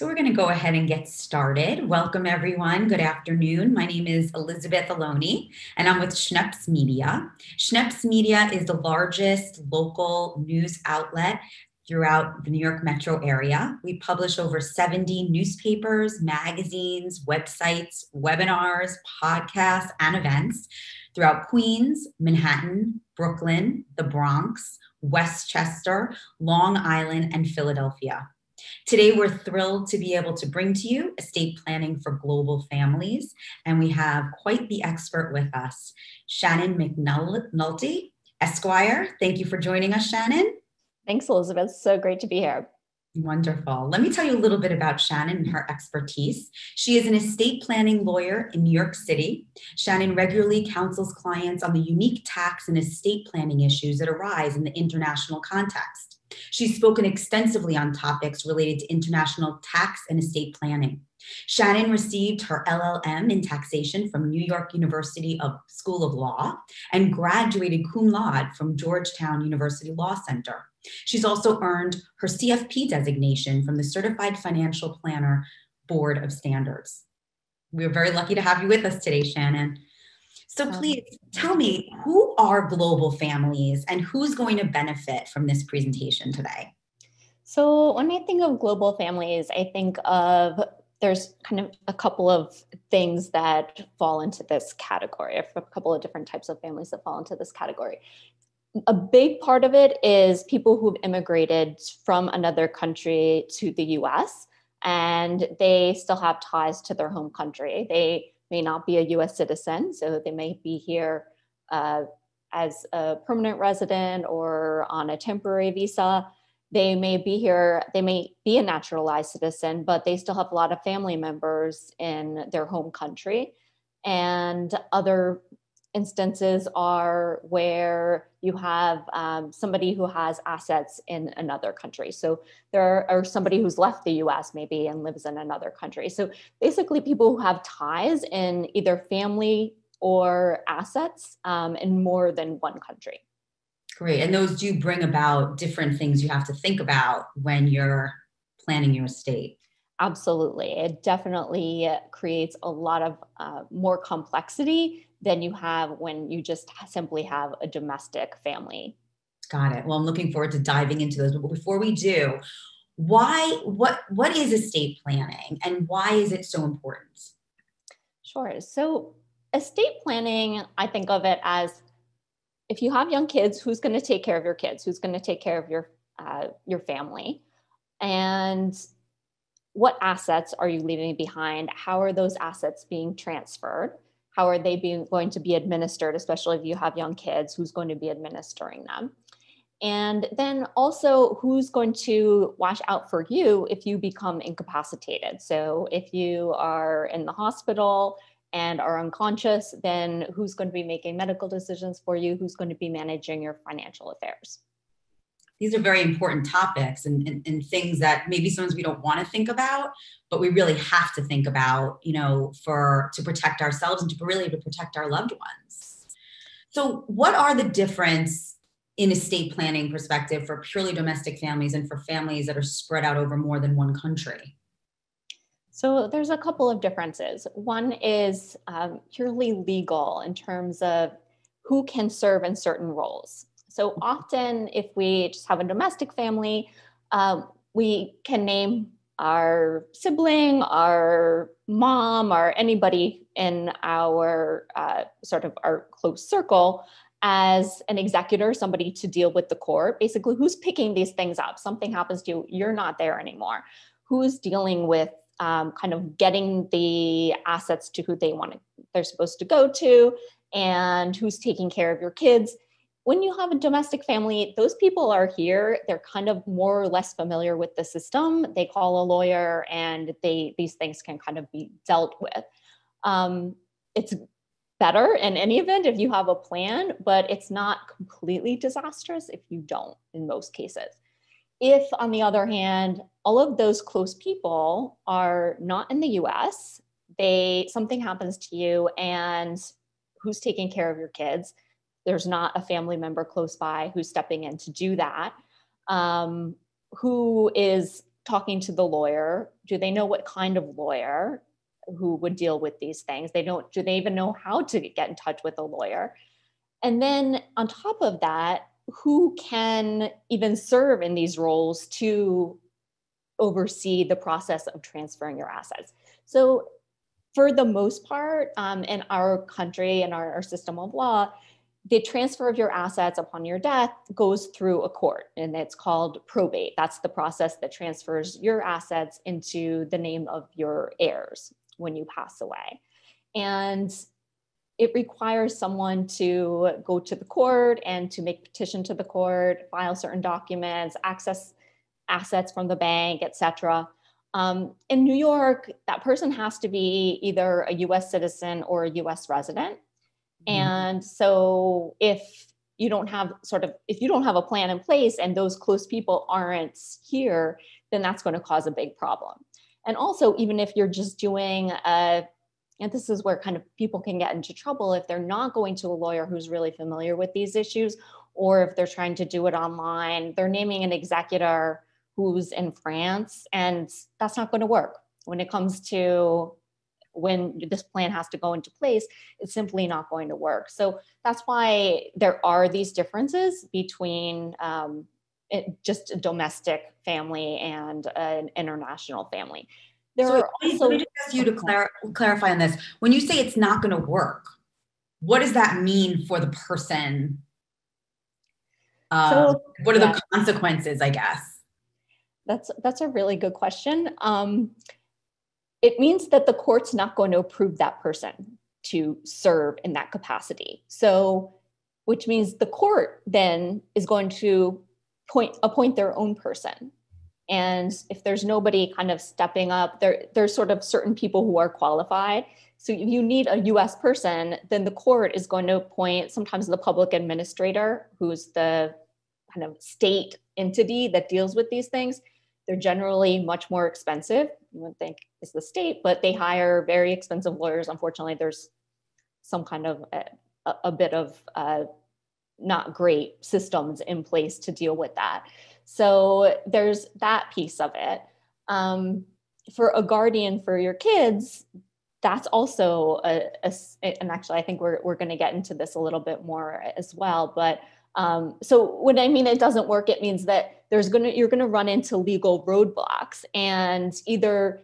So we're going to go ahead and get started. Welcome, everyone. Good afternoon. My name is Elizabeth Aloni, and I'm with Schneps Media. Schneps Media is the largest local news outlet throughout the New York metro area. We publish over 70 newspapers, magazines, websites, webinars, podcasts, and events throughout Queens, Manhattan, Brooklyn, the Bronx, Westchester, Long Island, and Philadelphia. Today, we're thrilled to be able to bring to you estate planning for global families, and we have quite the expert with us, Shannon Mcnulty, Esquire. Thank you for joining us, Shannon. Thanks, Elizabeth. So great to be here. Wonderful. Let me tell you a little bit about Shannon and her expertise. She is an estate planning lawyer in New York City. Shannon regularly counsels clients on the unique tax and estate planning issues that arise in the international context. She's spoken extensively on topics related to international tax and estate planning. Shannon received her LLM in taxation from New York University School of Law and graduated cum laude from Georgetown University Law Center. She's also earned her CFP designation from the Certified Financial Planner Board of Standards. We're very lucky to have you with us today, Shannon. So please tell me, who are global families and who's going to benefit from this presentation today? So when I think of global families, I think of there's kind of a couple of things that fall into this category, a couple of different types of families that fall into this category. A big part of it is people who've immigrated from another country to the US, and they still have ties to their home country. They may not be a US citizen, so they may be here as a permanent resident or on a temporary visa. They may be here, they may be a naturalized citizen, but they still have a lot of family members in their home country. And other instances are where you have somebody who has assets in another country. So there are somebody who's left the US maybe and lives in another country. So basically people who have ties in either family or assets in more than one country. Great. And those do bring about different things you have to think about when you're planning your estate. Absolutely. It definitely creates a lot of more complexity than you have when you just simply have a domestic family. Got it. Well, I'm looking forward to diving into those. But before we do, what is estate planning and why is it so important? Sure. So estate planning, I think of it as if you have young kids, who's going to take care of your kids? Who's going to take care of your family? And what assets are you leaving behind? How are those assets being transferred? How are they going to be administered, especially if you have young kids? Who's going to be administering them? And then also, who's going to watch out for you if you become incapacitated? So if you are in the hospital and are unconscious, then who's going to be making medical decisions for you? Who's going to be managing your financial affairs? These are very important topics and things that maybe sometimes we don't want to think about, but we really have to think about, to protect ourselves and to protect our loved ones. So what are the difference in estate planning perspective for purely domestic families and for families that are spread out over more than one country? So there's a couple of differences. One is purely legal in terms of who can serve in certain roles. So often if we just have a domestic family, we can name our sibling, our mom, or anybody in our sort of our close circle as an executor, somebody to deal with the court. Basically, who's picking these things up? Something happens to you, you're not there anymore. Who's dealing with kind of getting the assets to who they're supposed to go to, and who's taking care of your kids? When you have a domestic family, those people are here. They're kind of more or less familiar with the system. They call a lawyer and these things can kind of be dealt with. It's better in any event if you have a plan, but it's not completely disastrous if you don't in most cases. If, on the other hand, all of those close people are not in the US, something happens to you and who's taking care of your kids? There's not a family member close by who's stepping in to do that, who is talking to the lawyer. Do they know what kind of lawyer who would deal with these things? Do they even know how to get in touch with a lawyer? And then on top of that, who can even serve in these roles to oversee the process of transferring your assets? So for the most part, in our country and our system of law, the transfer of your assets upon your death goes through a court, and it's called probate. That's the process that transfers your assets into the name of your heirs when you pass away. And it requires someone to go to the court and to make petition to the court, file certain documents, access assets from the bank, etc. In New York, that person has to be either a US citizen or a US resident. And so if you don't have a plan in place and those close people aren't here, then that's going to cause a big problem. And also, even if you're just doing and this is where kind of people can get into trouble if they're not going to a lawyer who's really familiar with these issues, or if they're trying to do it online, they're naming an executor who's in France, and that's not going to work. When it comes to when this plan has to go into place, it's simply not going to work. So that's why there are these differences between just a domestic family and an international family. Let me just ask you to clarify on this. When you say it's not going to work, what does that mean for the person? What are the consequences, I guess? That's a really good question. It means that the court's not going to approve that person to serve in that capacity. So, which means the court then is going to appoint their own person. And if there's nobody kind of stepping up, there's sort of certain people who are qualified. So if you need a US person, then the court is going to appoint sometimes the public administrator, who's the kind of state entity that deals with these things. They're generally much more expensive. You wouldn't think it's the state, but they hire very expensive lawyers. Unfortunately, there's some kind of a bit of not great systems in place to deal with that. So there's that piece of it. For a guardian for your kids, that's also and actually I think we're going to get into this a little bit more as well. But so when I mean it doesn't work, it means that you're going to run into legal roadblocks, and either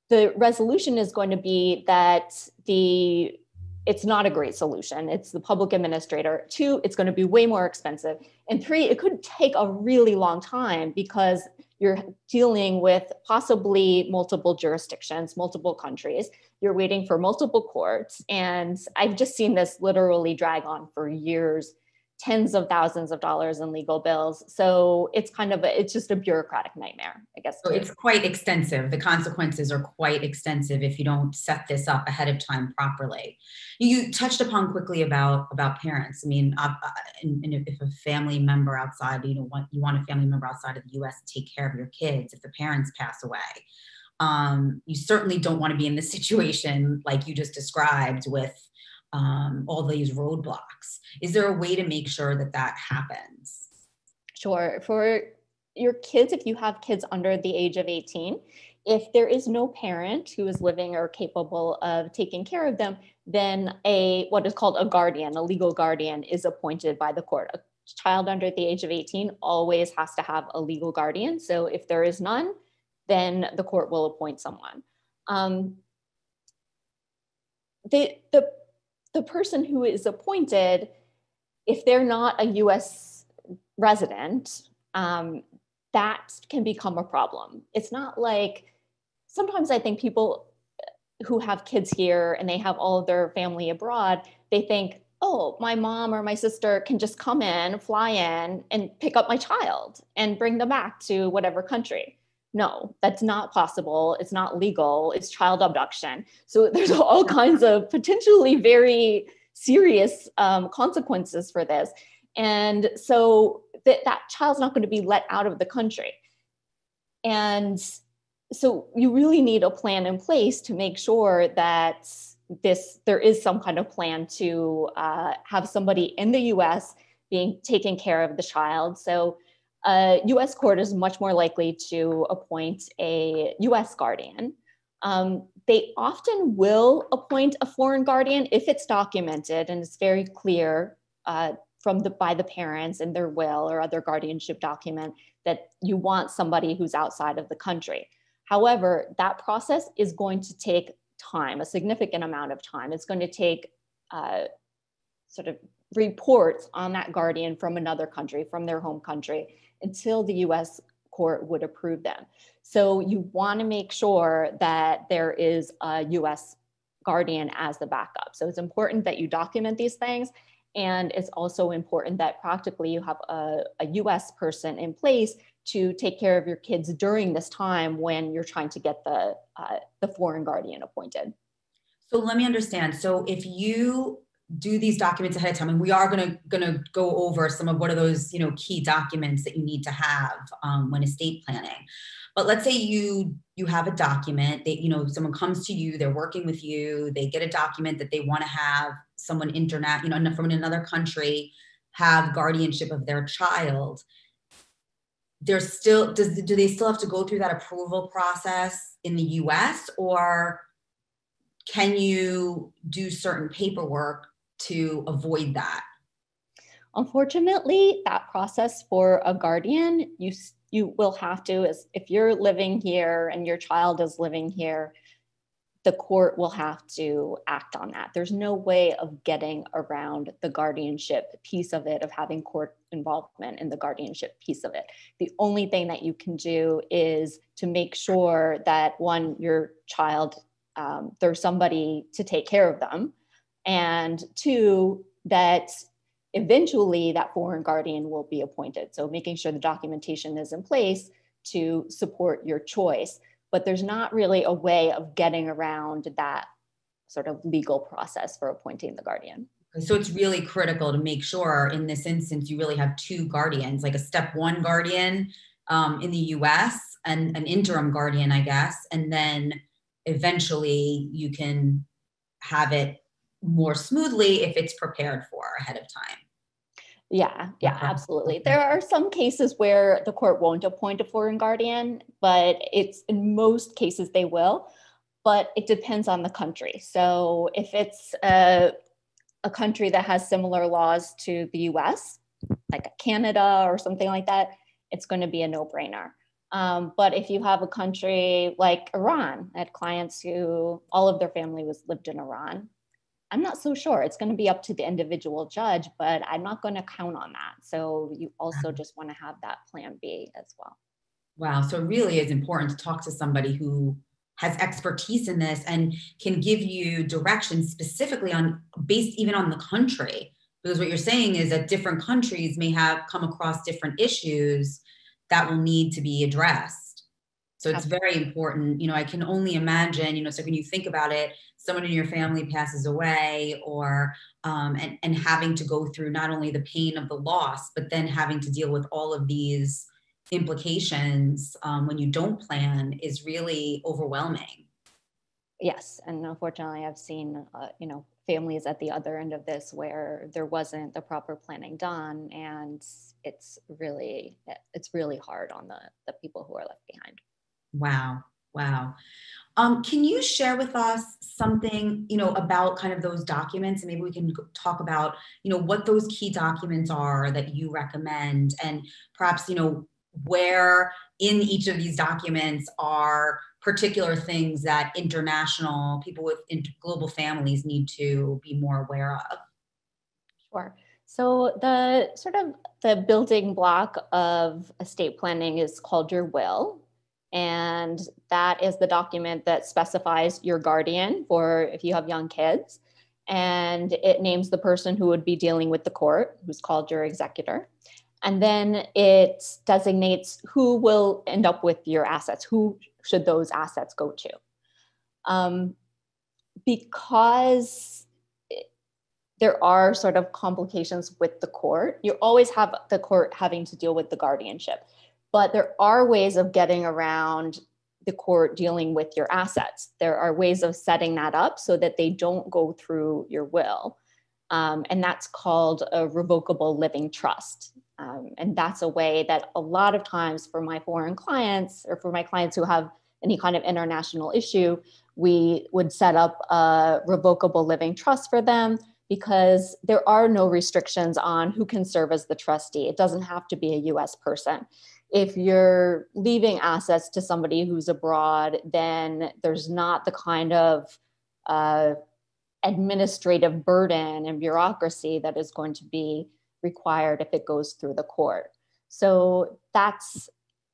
the resolution is going to be that it's not a great solution. It's the public administrator. 2, it's going to be way more expensive. And 3, it could take a really long time because you're dealing with possibly multiple jurisdictions, multiple countries. You're waiting for multiple courts. And I've just seen this literally drag on for years, tens of thousands of dollars in legal bills. So it's it's just a bureaucratic nightmare, I guess. So it's quite extensive. The consequences are quite extensive if you don't set this up ahead of time properly. You touched upon quickly about parents. I mean, and if a family member outside, you want a family member outside of the US to take care of your kids if the parents pass away. You certainly don't want to be in this situation like you just described with all these roadblocks. Is there a way to make sure that happens? Sure. For your kids, if you have kids under the age of 18, if there is no parent who is living or capable of taking care of them, then what is called a guardian, a legal guardian, is appointed by the court. A child under the age of 18 always has to have a legal guardian. So if there is none, then the court will appoint someone. The person who is appointed, if they're not a US resident, that can become a problem. It's not like, sometimes I think people who have kids here and they have all of their family abroad, they think, oh, my mom or my sister can just come in, fly in, and pick up my child and bring them back to whatever country. No, that's not possible. It's not legal. It's child abduction. So there's all kinds of potentially very serious consequences for this. And so that child's not going to be let out of the country. And so you really need a plan in place to make sure that there is some kind of plan to have somebody in the US taking care of the child. So a US court is much more likely to appoint a US guardian. They often will appoint a foreign guardian if it's documented and it's very clear by the parents in their will or other guardianship document that you want somebody who's outside of the country. However, that process is going to take time, a significant amount of time. It's going to take sort of reports on that guardian from another country, from their home country, until the US court would approve them. So you want to make sure that there is a US guardian as the backup. So it's important that you document these things. And it's also important that practically you have a US person in place to take care of your kids during this time when you're trying to get the foreign guardian appointed. So let me understand. So if you do these documents ahead of time, and we are gonna go over some of what are those key documents that you need to have when estate planning. But let's say you have a document that someone comes to you, they're working with you, they get a document that they want to have someone from another country have guardianship of their child. There's still do they still have to go through that approval process in the US, or can you do certain paperwork to avoid that? Unfortunately, that process for a guardian, you will have to, if you're living here and your child is living here, the court will have to act on that. There's no way of getting around the guardianship piece of it, of having court involvement in the guardianship piece of it. The only thing that you can do is to make sure that, one, your child, there's somebody to take care of them, and two, that eventually that foreign guardian will be appointed. So making sure the documentation is in place to support your choice. But there's not really a way of getting around that sort of legal process for appointing the guardian. So it's really critical to make sure in this instance you really have two guardians, like a step one guardian in the US and an interim guardian, I guess, and then eventually you can have it more smoothly if it's prepared for ahead of time. Yeah, absolutely. There are some cases where the court won't appoint a foreign guardian, but in most cases they will, but it depends on the country. So if it's a country that has similar laws to the US, like Canada or something like that, it's going to be a no-brainer. But if you have a country like Iran, I had clients who all of their family lived in Iran. I'm not so sure. It's going to be up to the individual judge, but I'm not going to count on that. So you also just want to have that plan B as well. Wow. So it really is important to talk to somebody who has expertise in this and can give you direction specifically based even on the country. Because what you're saying is that different countries may have come across different issues that will need to be addressed. So it's very important. I can only imagine, so when you think about it, someone in your family passes away or, and having to go through not only the pain of the loss, but then having to deal with all of these implications when you don't plan is really overwhelming. Yes. And unfortunately, I've seen, families at the other end of this where there wasn't the proper planning done. And it's really hard on the people who are left behind. Wow. Can you share with us something, about kind of those documents, and maybe we can talk about, what those key documents are that you recommend, and perhaps, where in each of these documents are particular things that international people with global families need to be more aware of? Sure. So the building block of estate planning is called your will. And that is the document that specifies your guardian for if you have young kids. And it names the person who would be dealing with the court, who's called your executor. And then it designates who will end up with your assets, who should those assets go to. Because there are sort of complications with the court, you always have the court having to deal with the guardianship. But there are ways of getting around the court dealing with your assets. There are ways of setting that up so that they don't go through your will. And that's called a revocable living trust. And that's a way that a lot of times for my foreign clients or for my clients who have any kind of international issue, we would set up a revocable living trust for them because there are no restrictions on who can serve as the trustee. It doesn't have to be a US person. If you're leaving assets to somebody who's abroad, then there's not the kind of administrative burden and bureaucracy that is going to be required if it goes through the court. So that's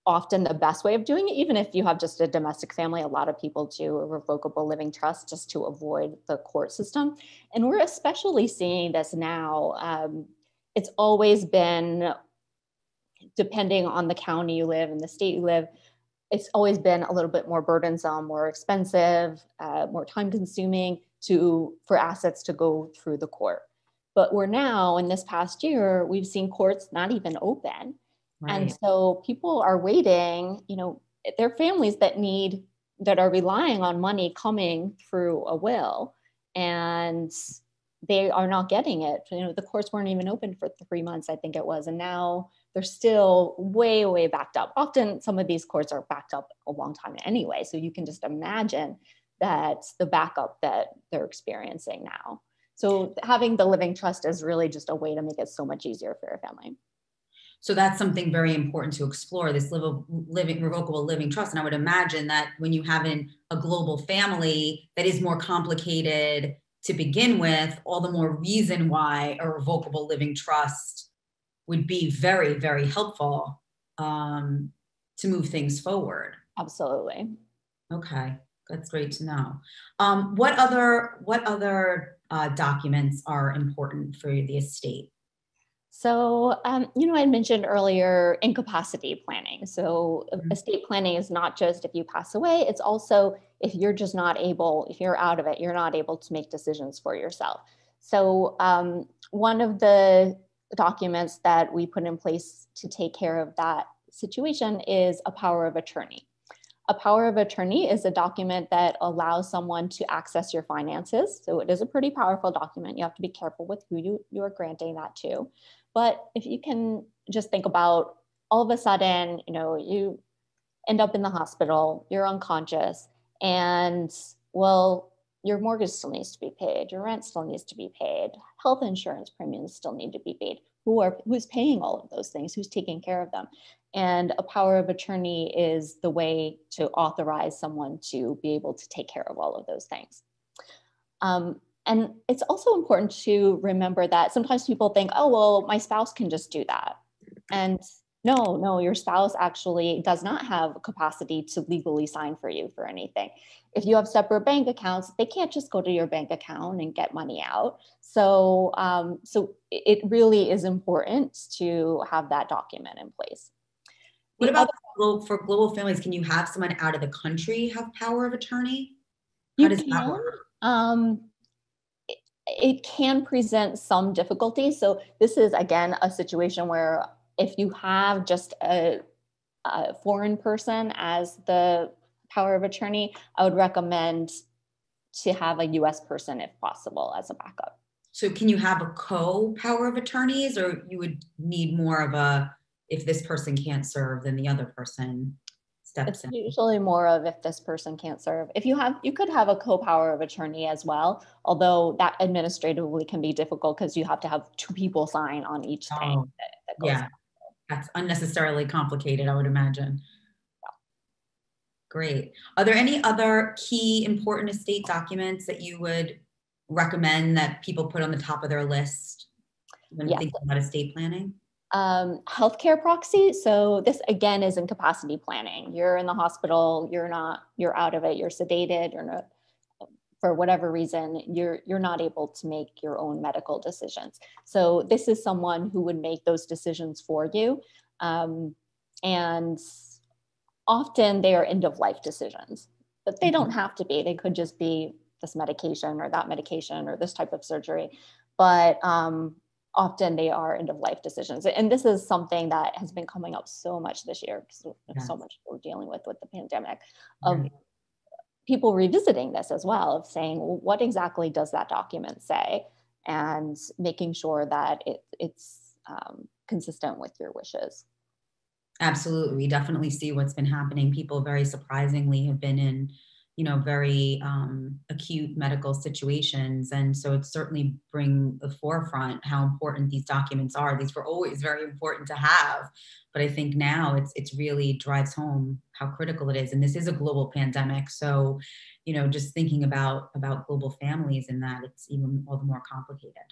often the best way of doing it. Even if you have just a domestic family, a lot of people do a revocable living trust just to avoid the court system. And we're especially seeing this now. It's always been, depending on the county you live and the state you live, it's always been a little bit more burdensome, more expensive, more time consuming for assets to go through the court. But we're now, in this past year, we've seen courts not even open. Right. And so people are waiting, there are families that are relying on money coming through a will, and they are not getting it. The courts weren't even open for 3 months, I think it was. And now they're still way, way backed up. Often some of these courts are backed up a long time anyway. So you can just imagine that's the backup that they're experiencing now. So having the living trust is really just a way to make it so much easier for your family. So that's something very important to explore, this revocable living trust. And I would imagine that when you have a global family that is more complicated to begin with, all the more reason why a revocable living trust would be very, very helpful to move things forward. Absolutely. Okay, that's great to know. What other documents are important for the estate? So, I mentioned earlier incapacity planning. So estate planning is not just if you pass away, it's also if you're just not able, if you're out of it, you're not able to make decisions for yourself. So one of the documents that we put in place to take care of that situation is a power of attorney. A power of attorney is a document that allows someone to access your finances. So it is a pretty powerful document. You have to be careful with who you are granting that to. But if you can just think about all of a sudden, you end up in the hospital, you're unconscious, and your mortgage still needs to be paid, your rent still needs to be paid, health insurance premiums still need to be paid. Who's paying all of those things? Who's taking care of them? And a power of attorney is the way to authorize someone to be able to take care of all of those things. And it's also important to remember that sometimes people think, oh, well, my spouse can just do that. And no, your spouse actually does not have capacity to legally sign for you for anything. If you have separate bank accounts, they can't just go to your bank account and get money out. So it really is important to have that document in place. What about for global families? Can you have someone out of the country have power of attorney? How does that work? It can present some difficulties. So this is, again, a situation where if you have just a foreign person as the power of attorney, I would recommend to have a US person if possible as a backup. So can you have a co-power of attorneys, or you would need more of if this person can't serve, then the other person steps in? It's usually more of if this person can't serve. You could have a co-power of attorney as well, although that administratively can be difficult because you have to have 2 people sign on each thing that goes on. That's unnecessarily complicated, I would imagine. Yeah. Great. Are there any other key important estate documents that you would recommend that people put on the top of their list when thinking about estate planning? Healthcare proxy. So this again is incapacity planning. You're in the hospital, you're out of it, you're sedated, you're not, for whatever reason, you're not able to make your own medical decisions. So this is someone who would make those decisions for you. And often they are end of life decisions, but they don't have to be. They could just be this medication or that medication or this type of surgery. But often they are end of life decisions. And this is something that has been coming up so much this year because there's so much we're dealing with the pandemic, of people revisiting this as well, of saying, well, what exactly does that document say? And making sure that it's consistent with your wishes. Absolutely. We definitely see what's been happening. People very surprisingly have been in, very acute medical situations. And so it's certainly bring the forefront how important these documents are. These were always very important to have, but I think now it's really drives home how critical it is. And this is a global pandemic. So, just thinking about global families and that, it's even all the more complicated.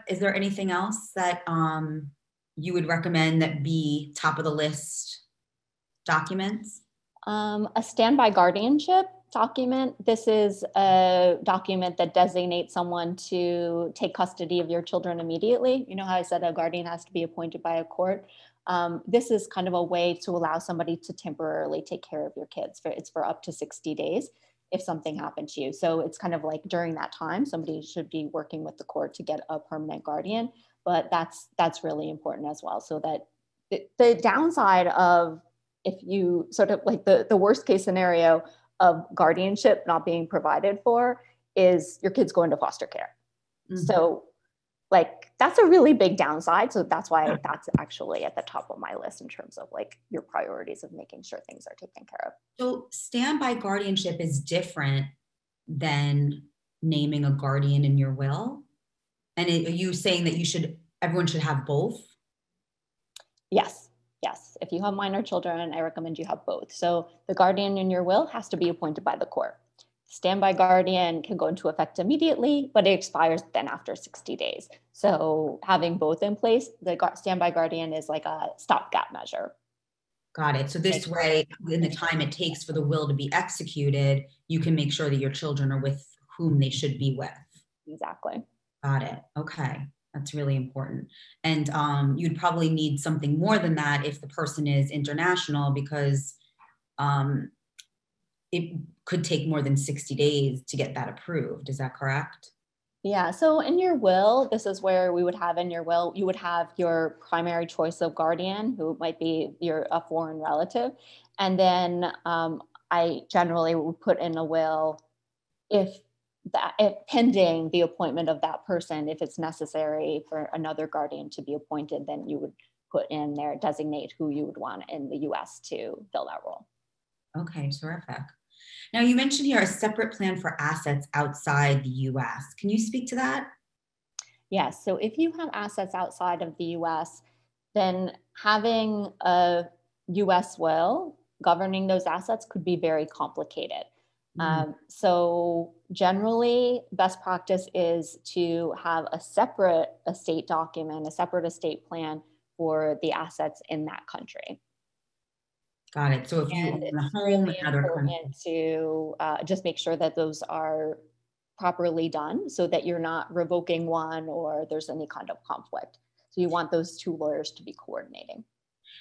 Is there anything else that you would recommend that be top of the list documents? A standby guardianship document. This is a document that designates someone to take custody of your children immediately. You know how I said a guardian has to be appointed by a court? This is kind of a way to allow somebody to temporarily take care of your kids. It's for up to 60 days if something happened to you. So it's kind of like during that time, somebody should be working with the court to get a permanent guardian, but that's really important as well. So that the downside of, if you sort of like the worst case scenario of guardianship not being provided for, is your kids going to foster care. Mm-hmm. So like, that's a really big downside. So that's why that's actually at the top of my list in terms of like your priorities of making sure things are taken care of. So standby guardianship is different than naming a guardian in your will. And are you saying that everyone should have both? Yes. If you have minor children, I recommend you have both. So the guardian in your will has to be appointed by the court. Standby guardian can go into effect immediately, but it expires then after 60 days. So having both in place, the standby guardian is like a stopgap measure. Got it. So this way, in the time it takes for the will to be executed, you can make sure that your children are with whom they should be with. Exactly. Got it. Okay. That's really important. And you'd probably need something more than that if the person is international, because it could take more than 60 days to get that approved. Is that correct? Yeah. So in your will, this is where we would have in your will, you would have your primary choice of guardian, who might be a foreign relative. And then I generally would put in a will if pending the appointment of that person, if it's necessary for another guardian to be appointed, then you would put in there, designate who you would want in the US to fill that role. Okay, terrific. Now you mentioned here a separate plan for assets outside the US. Can you speak to that? Yes, so if you have assets outside of the US, then having a US will governing those assets could be very complicated. So generally, best practice is to have a separate estate document, a separate estate plan for the assets in that country. Got it. So if you own a home in another country, to just make sure that those are properly done so that you're not revoking one or there's any kind of conflict. So you want those two lawyers to be coordinating.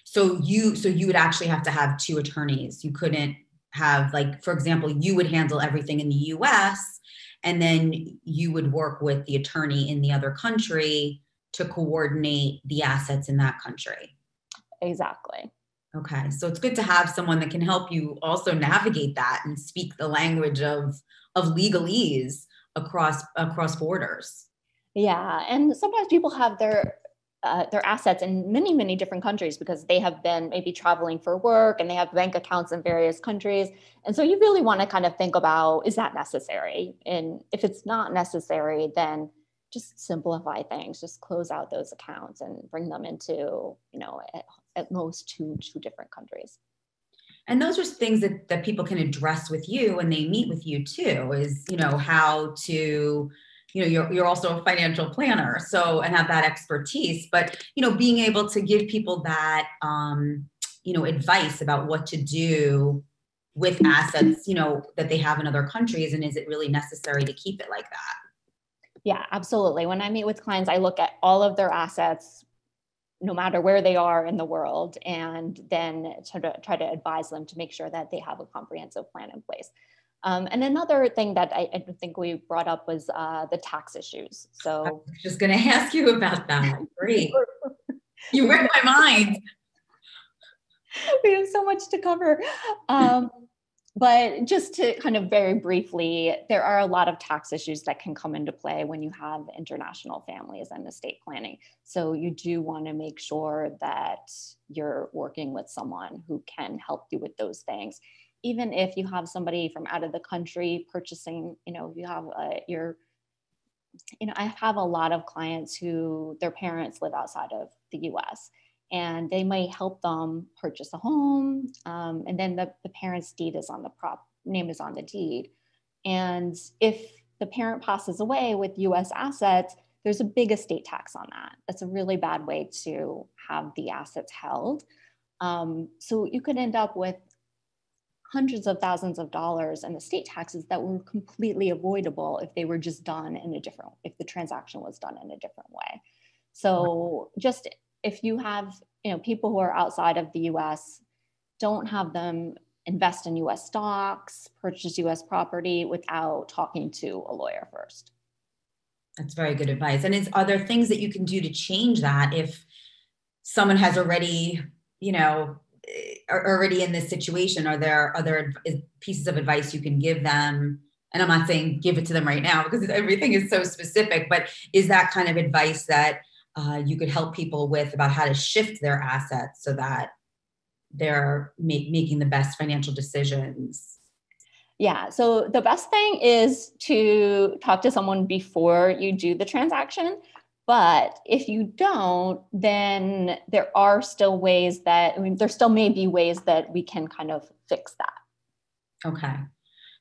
So you would actually have to have two attorneys. You couldn't have, like, for example, you would handle everything in the US and then you would work with the attorney in the other country to coordinate the assets in that country. Exactly. Okay. So it's good to have someone that can help you also navigate that and speak the language of legalese across borders. Yeah. And sometimes people have their assets in many, many different countries because they have been maybe traveling for work and they have bank accounts in various countries. And so you really want to kind of think about, is that necessary? And if it's not necessary, then just simplify things, just close out those accounts and bring them into, at most two different countries. And those are things that people can address with you when they meet with you too, is, how to, you're also a financial planner, so, and have that expertise, but, being able to give people that, advice about what to do with assets, that they have in other countries. And is it really necessary to keep it like that? Yeah, absolutely. When I meet with clients, I look at all of their assets, no matter where they are in the world, and then try to advise them to make sure that they have a comprehensive plan in place. And another thing that I think we brought up was the tax issues. So I was just going to ask you about that. Great. You read my mind. We have so much to cover. But just to kind of very briefly, there are a lot of tax issues that can come into play when you have international families and estate planning. So you do want to make sure that you're working with someone who can help you with those things. Even if you have somebody from out of the country purchasing, you have I have a lot of clients who their parents live outside of the US, and they might help them purchase a home. And then the parent's deed is on the name is on the deed. And if the parent passes away with US assets, there's a big estate tax on that. That's a really bad way to have the assets held. So you could end up with hundreds of thousands of dollars in estate taxes that were completely avoidable if they were just done if the transaction was done in a different way. So just if you have, people who are outside of the US, don't have them invest in US stocks, purchase US property without talking to a lawyer first. That's very good advice. And are there things that you can do to change that if someone has already, are already in this situation? Are there other pieces of advice you can give them? And I'm not saying give it to them right now because everything is so specific, but is that kind of advice that you could help people with about how to shift their assets so that they're making the best financial decisions? Yeah, so the best thing is to talk to someone before you do the transaction. But if you don't, then there are still ways there still may be ways that we can kind of fix that. Okay.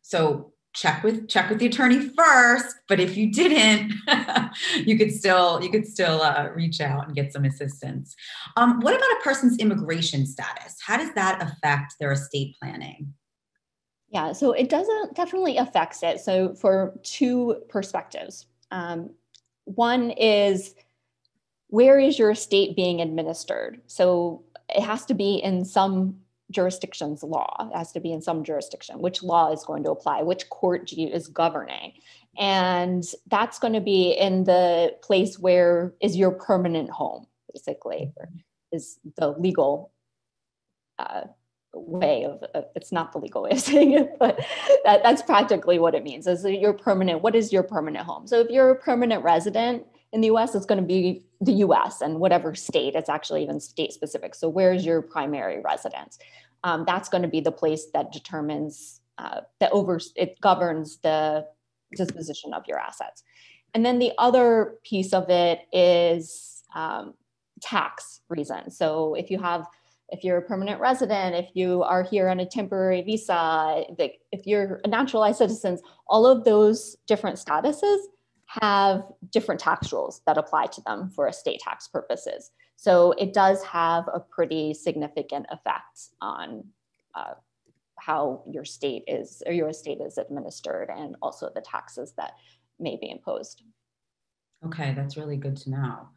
So check with the attorney first, but if you didn't, you could still reach out and get some assistance. What about a person's immigration status? How does that affect their estate planning? Yeah, so it definitely affects it. So for two perspectives. One is, where is your estate being administered? So it has to be in some jurisdiction's law. It has to be in some jurisdiction. Which law is going to apply? Which court is governing? And that's going to be in the place where is your permanent home, basically, is the legal way of it's not the legal way of saying it, but that's practically what it means. Is your permanent, what is your permanent home? So if you're a permanent resident in the US, it's going to be the US and whatever state. It's actually even state specific. So where's your primary residence? That's going to be the place that determines it governs the disposition of your assets. And then the other piece of it is tax reasons. So if you're a permanent resident, if you are here on a temporary visa, if you're a naturalized citizen, all of those different statuses have different tax rules that apply to them for estate tax purposes. So it does have a pretty significant effect on how your estate is administered, and also the taxes that may be imposed. Okay, that's really good to know.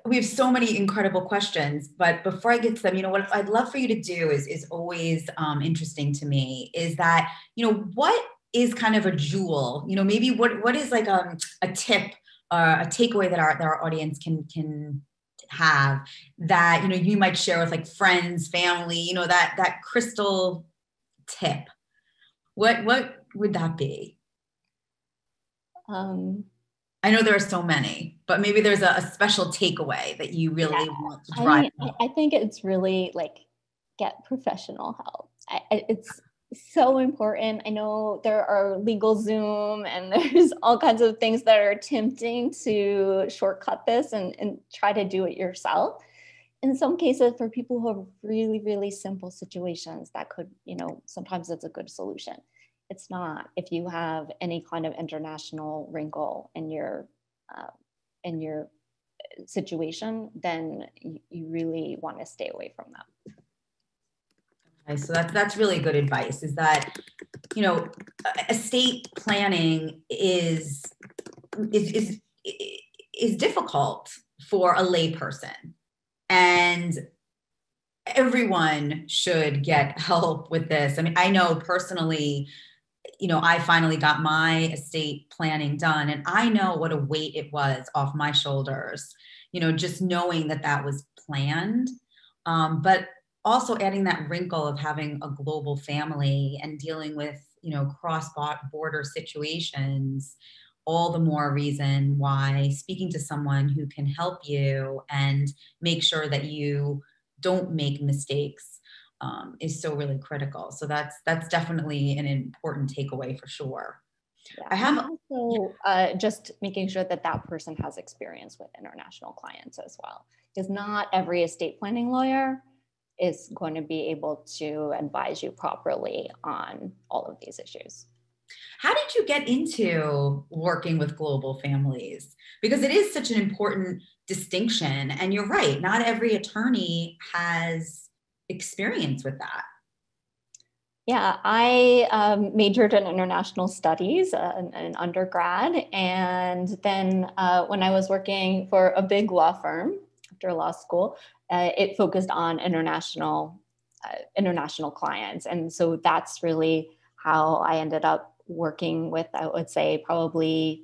We have so many incredible questions, but before I get to them, what I'd love for you to do is always interesting to me, is that, what is kind of a jewel, maybe what is like a tip, a takeaway that our audience can have that, you might share with like friends, family, that crystal tip. What would that be? I know there are so many, but maybe there's a special takeaway that you really want to drive. I think it's really like, get professional help. It's so important. I know there are legal Zoom and there's all kinds of things that are attempting to shortcut this and try to do it yourself. In some cases, for people who have really, really simple situations, that could, sometimes it's a good solution. It's not if you have any kind of international wrinkle in your situation, then you really want to stay away from them. Okay, so that's really good advice, is that, estate planning is difficult for a layperson, and everyone should get help with this. I mean, I know personally, I finally got my estate planning done, and I know what a weight it was off my shoulders, just knowing that was planned. But also adding that wrinkle of having a global family and dealing with, cross-border situations, all the more reason why speaking to someone who can help you and make sure that you don't make mistakes is so really critical. So that's definitely an important takeaway for sure. Yeah. I have also just making sure that that person has experience with international clients as well, because not every estate planning lawyer is going to be able to advise you properly on all of these issues. How did you get into working with global families? Because it is such an important distinction. And you're right, not every attorney has experience with that. Yeah, I majored in international studies in undergrad. And then when I was working for a big law firm after law school, it focused on international clients. And so that's really how I ended up working with, I would say, probably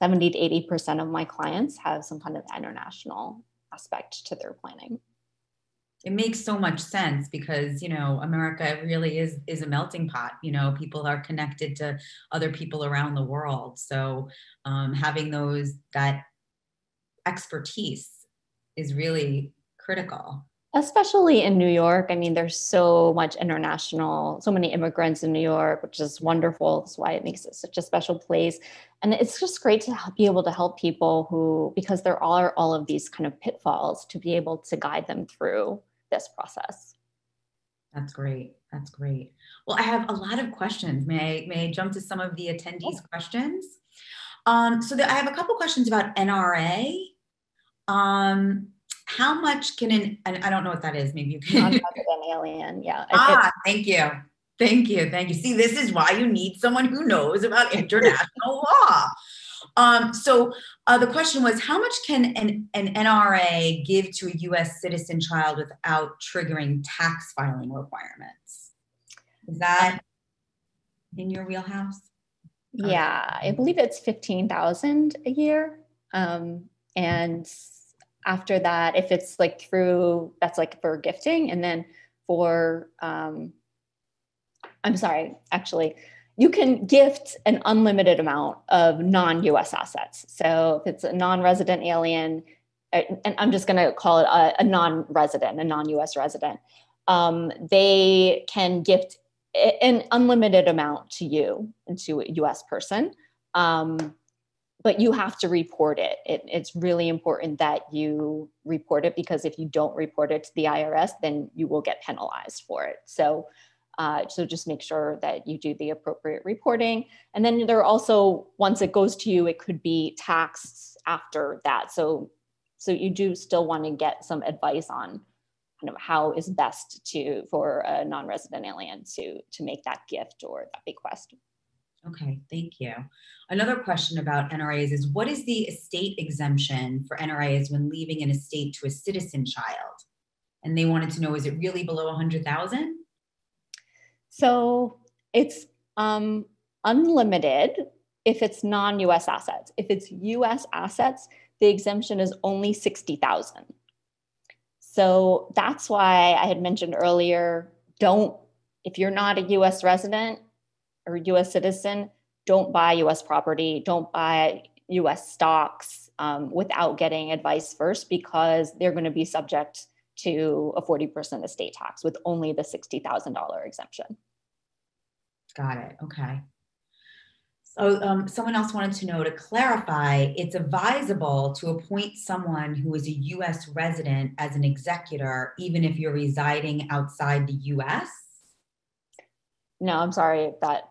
70 to 80% of my clients have some kind of international aspect to their planning. It makes so much sense because, America really is a melting pot. People are connected to other people around the world. So having that expertise is really critical. Especially in New York. I mean, there's so many immigrants in New York, which is wonderful. That's why it makes it such a special place. And it's just great to be able to help people because there are all of these kind of pitfalls, to be able to guide them through this process. That's great. That's great. Well, I have a lot of questions. May I jump to some of the attendees' questions? I have a couple questions about NRA. How much can and I don't know what that is. Maybe you can. Non-resident alien. Yeah. Thank you. Thank you. Thank you. See, this is why you need someone who knows about international law. The question was, how much can an NRA give to a U.S. citizen child without triggering tax filing requirements? Is that in your wheelhouse? Yeah, I believe it's $15,000 a year. And after that, if it's that's like for gifting, and then for, you can gift an unlimited amount of non-US assets. So if it's a non-resident alien, and I'm just going to call it a non-resident, a non-US resident, they can gift an unlimited amount to you, to a US person. But you have to report it. It's really important that you report it, because if you don't report it to the IRS, then you will get penalized for it. So just make sure that you do the appropriate reporting. And then there are also, once it goes to you, it could be taxed after that. So you do still want to get some advice on kind of how is best for a non-resident alien to make that gift or that bequest. Okay, thank you. Another question about NRAs is, what is the estate exemption for NRAs when leaving an estate to a citizen child? And they wanted to know, is it really below 100,000? So it's unlimited if it's non-US assets. If it's US assets, the exemption is only 60,000. So that's why I had mentioned earlier, if you're not a US resident or US citizen, don't buy US property, don't buy US stocks without getting advice first, because they're going to be subject to a 40% estate tax with only the $60,000 exemption. Got it. Okay. So someone else wanted to know, to clarify, it's advisable to appoint someone who is a U.S. resident as an executor, even if you're residing outside the U.S.? No, I'm sorry, that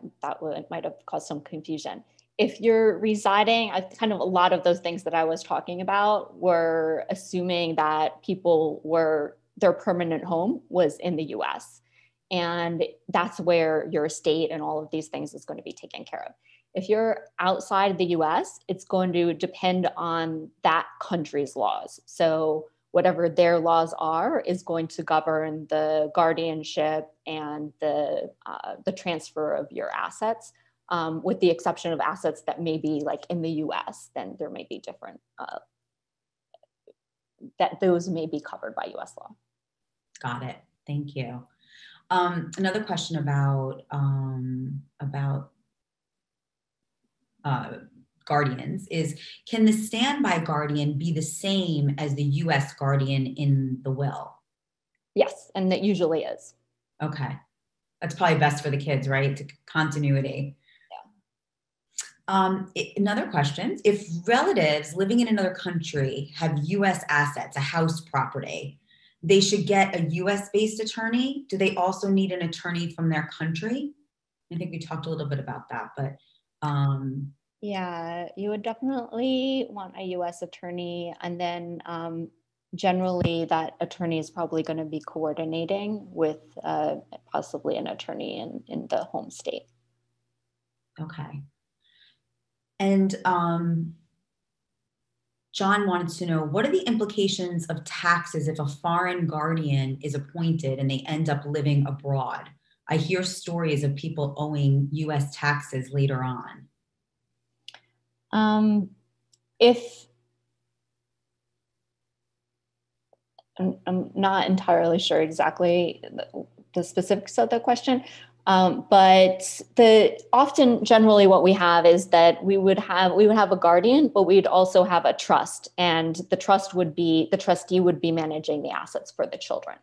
might have caused some confusion. If you're residing, kind of a lot of those things that I was talking about were assuming that their permanent home was in the US. And that's where your estate and all of these things is going to be taken care of. If you're outside the US, it's going to depend on that country's laws. So whatever their laws are is going to govern the guardianship and the transfer of your assets, with the exception of assets that may be like in the US, then there may be different, that those may be covered by US law. Got it. Thank you. Another question about guardians is, can the standby guardian be the same as the U.S. guardian in the will? Yes, and that usually is. Okay. That's probably best for the kids, right? To continuity. Another question, if relatives living in another country have U.S. assets, a house property, they should get a U.S.-based attorney. Do they also need an attorney from their country? I think we talked a little bit about that, but yeah, you would definitely want a U.S. attorney, and then generally that attorney is probably going to be coordinating with possibly an attorney in the home state. Okay. And John wanted to know, what are the implications of taxes if a foreign guardian is appointed and they end up living abroad? I hear stories of people owing U.S. taxes later on. If I'm not entirely sure exactly the specifics of the question, but often generally what we have is that we would have a guardian, but we'd also have a trust, and the trustee would be managing the assets for the children.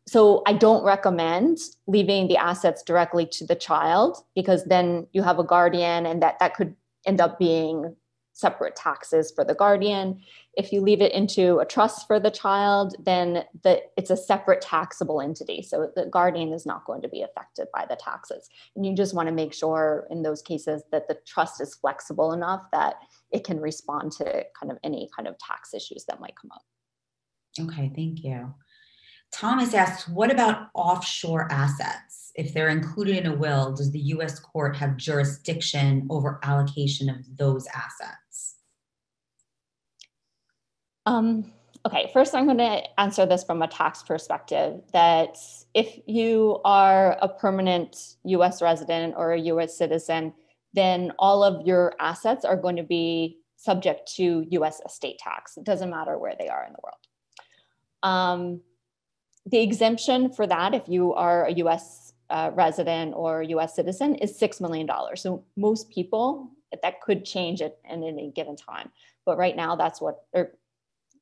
So I don't recommend leaving the assets directly to the child, because then you have a guardian and that could end up being separate taxes for the guardian. If you leave it into a trust for the child, then it's a separate taxable entity. So the guardian is not going to be affected by the taxes. And you just want to make sure in those cases that the trust is flexible enough that it can respond to kind of any kind of tax issues that might come up. Okay, thank you. Thomas asks, what about offshore assets? If they're included in a will, does the U.S. court have jurisdiction over allocation of those assets? Okay, first I'm going to answer this from a tax perspective, that if you are a permanent U.S. resident or a U.S. citizen, then all of your assets are going to be subject to U.S. estate tax. It doesn't matter where they are in the world. The exemption for that, if you are a U.S. resident or U.S. citizen, is $6 million. So most people, that could change at any given time. But right now,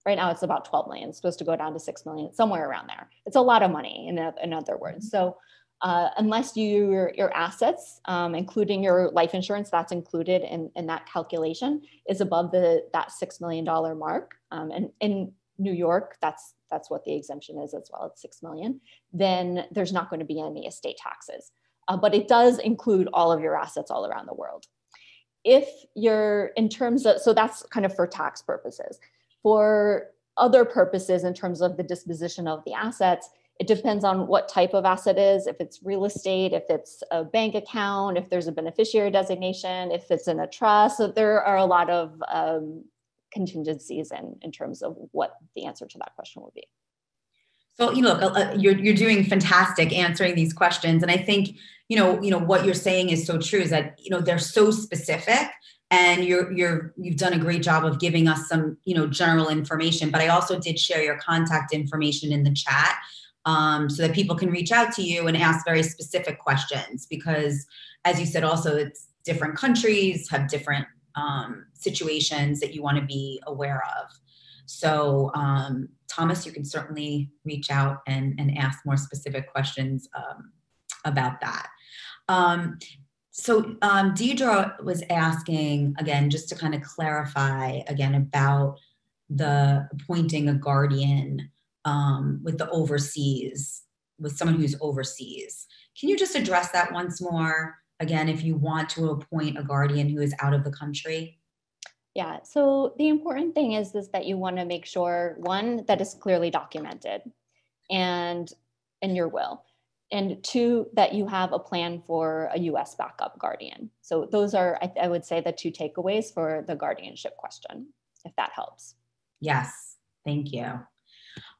right now it's about 12 million. It's supposed to go down to 6 million, somewhere around there. It's a lot of money, in other words. So unless your assets, including your life insurance, that's included in that calculation, is above that $6 million mark. And in New York, that's what the exemption is as well. It's 6 million. Then there's not going to be any estate taxes, but it does include all of your assets all around the world. If you're so that's kind of for tax purposes. For other purposes, in terms of the disposition of the assets, it depends on what type of asset is, if it's real estate, if it's a bank account, if there's a beneficiary designation, if it's in a trust. So there are a lot of contingencies in terms of what the answer to that question would be. So, you're doing fantastic answering these questions. And I think, what you're saying is so true, is that, they're so specific, and you've done a great job of giving us some, general information. But I also did share your contact information in the chat, so that people can reach out to you and ask very specific questions, because as you said, also it's different countries have different situations that you want to be aware of. So Thomas, you can certainly reach out and ask more specific questions about that. So Deidre was asking, again, just to kind of clarify again about the appointing a guardian with someone who's overseas. Can you just address that once more? Again, if you want to appoint a guardian who is out of the country? Yeah, so the important thing is that you want to make sure, one, that is clearly documented and in your will, and two, that you have a plan for a U.S. backup guardian. So those are, I would say, the two takeaways for the guardianship question, if that helps. Yes, thank you.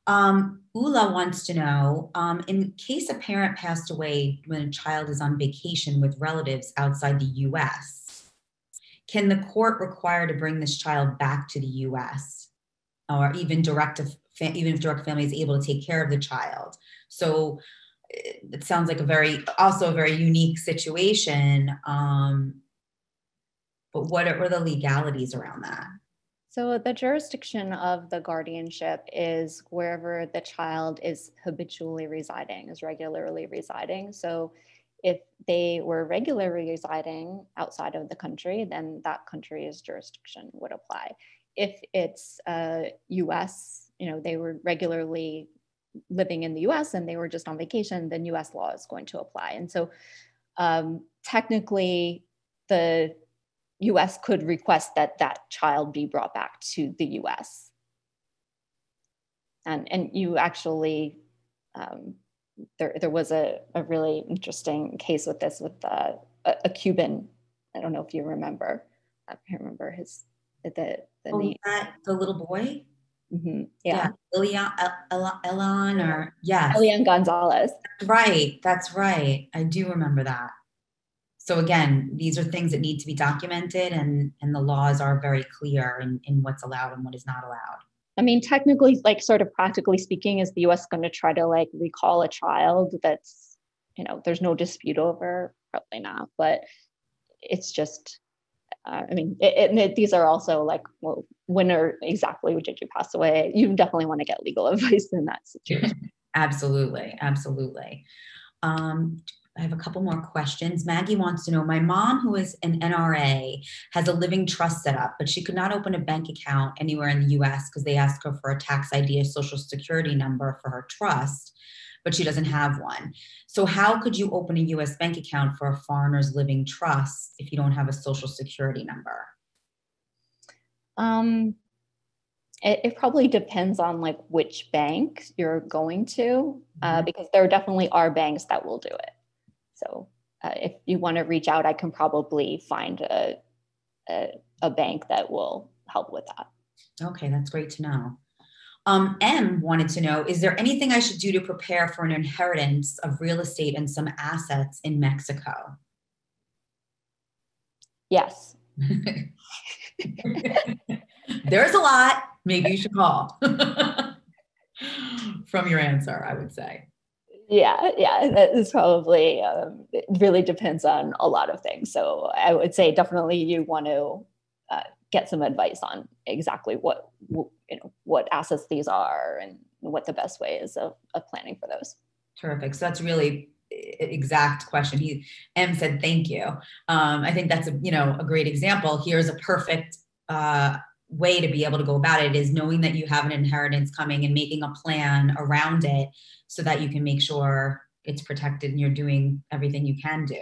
Ula wants to know, in case a parent passed away when a child is on vacation with relatives outside the U.S., can the court require to bring this child back to the U.S. or even direct a even if direct family is able to take care of the child. So it sounds like also a very unique situation. But what are the legalities around that? So the jurisdiction of the guardianship is wherever the child is habitually residing, is regularly residing. So if they were regularly residing outside of the country, then that country's jurisdiction would apply. If it's US, they were regularly living in the US and they were just on vacation, then US law is going to apply. And so technically the US could request that that child be brought back to the US. And you actually, there was a really interesting case with this with a Cuban. I don't know if you remember. I can't remember the name. The little boy? Mm-hmm. Yeah. Elon or yes. Elian Gonzalez. That's right. I do remember that. So again, these are things that need to be documented, and the laws are very clear in what's allowed and what is not allowed. I mean, technically, like sort of practically speaking, is the US going to try to like recall a child that's, there's no dispute over? Probably not, but it's just, these are also like, well, when or exactly did you pass away? You definitely want to get legal advice in that situation. Absolutely. I have a couple more questions. Maggie wants to know, my mom, who is an NRA, has a living trust set up, but she could not open a bank account anywhere in the US because they ask her for a tax ID, a social security number for her trust, but she doesn't have one. So how could you open a US bank account for a foreigner's living trust if you don't have a social security number? It probably depends on like which bank you're going to, because there definitely are banks that will do it. So if you want to reach out, I can probably find a bank that will help with that. Okay, that's great to know. M wanted to know, is there anything I should do to prepare for an inheritance of real estate and some assets in Mexico? Yes. There's a lot. Maybe you should call. From your answer, I would say. Yeah, that is probably, it really depends on a lot of things. So I would say definitely you want to get some advice on exactly what assets these are and what the best way is of planning for those. Terrific. So that's really exact question. M said, thank you. I think that's a great example. Here's a perfect way to be able to go about it, is knowing that you have an inheritance coming and making a plan around it so that you can make sure it's protected and you're doing everything you can do.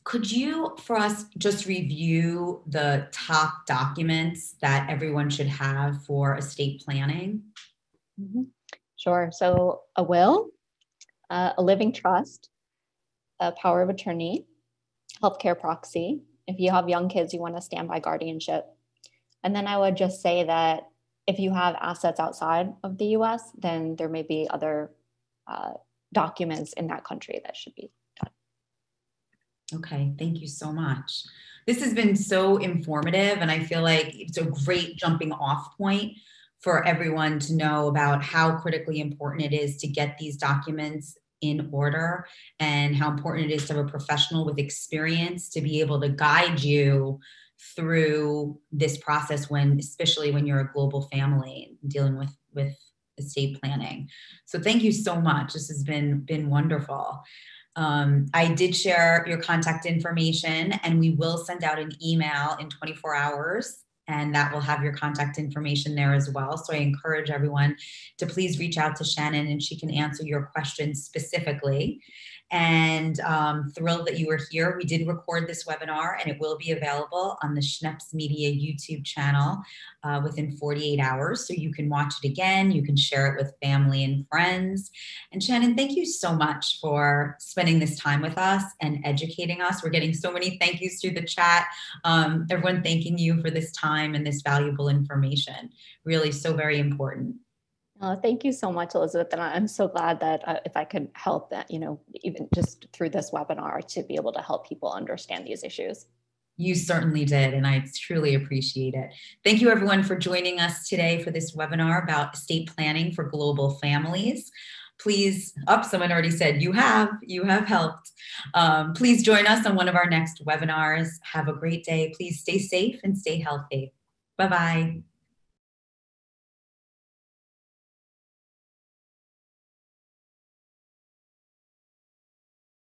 Could you, for us, just review the top documents that everyone should have for estate planning? Mm-hmm. Sure. So a will, a living trust, a power of attorney, healthcare proxy. If you have young kids, you want to standby guardianship. And then I would just say that if you have assets outside of the US, then there may be other documents in that country that should be done. Okay, thank you so much. This has been so informative, and I feel like it's a great jumping off point for everyone to know about how critically important it is to get these documents in order, and how important it is to have a professional with experience to be able to guide you through this process, especially when you're a global family dealing with estate planning. So thank you so much. This has been wonderful. I did share your contact information, and we will send out an email in 24 hours. And that will have your contact information there as well. So I encourage everyone to please reach out to Shannon, and she can answer your questions specifically. And thrilled that you were here. We did record this webinar, and it will be available on the Schneps Media YouTube channel within 48 hours. So you can watch it again. You can share it with family and friends. And Shannon, thank you so much for spending this time with us and educating us. We're getting so many thank yous through the chat. Everyone thanking you for this time and this valuable information. Really so very important. Thank you so much, Elizabeth. And I'm so glad that if I could help that, even just through this webinar, to be able to help people understand these issues. You certainly did, and I truly appreciate it. Thank you, everyone, for joining us today for this webinar about estate planning for global families. Please, someone already said you have helped. Please join us on one of our next webinars. Have a great day. Please stay safe and stay healthy. Bye-bye.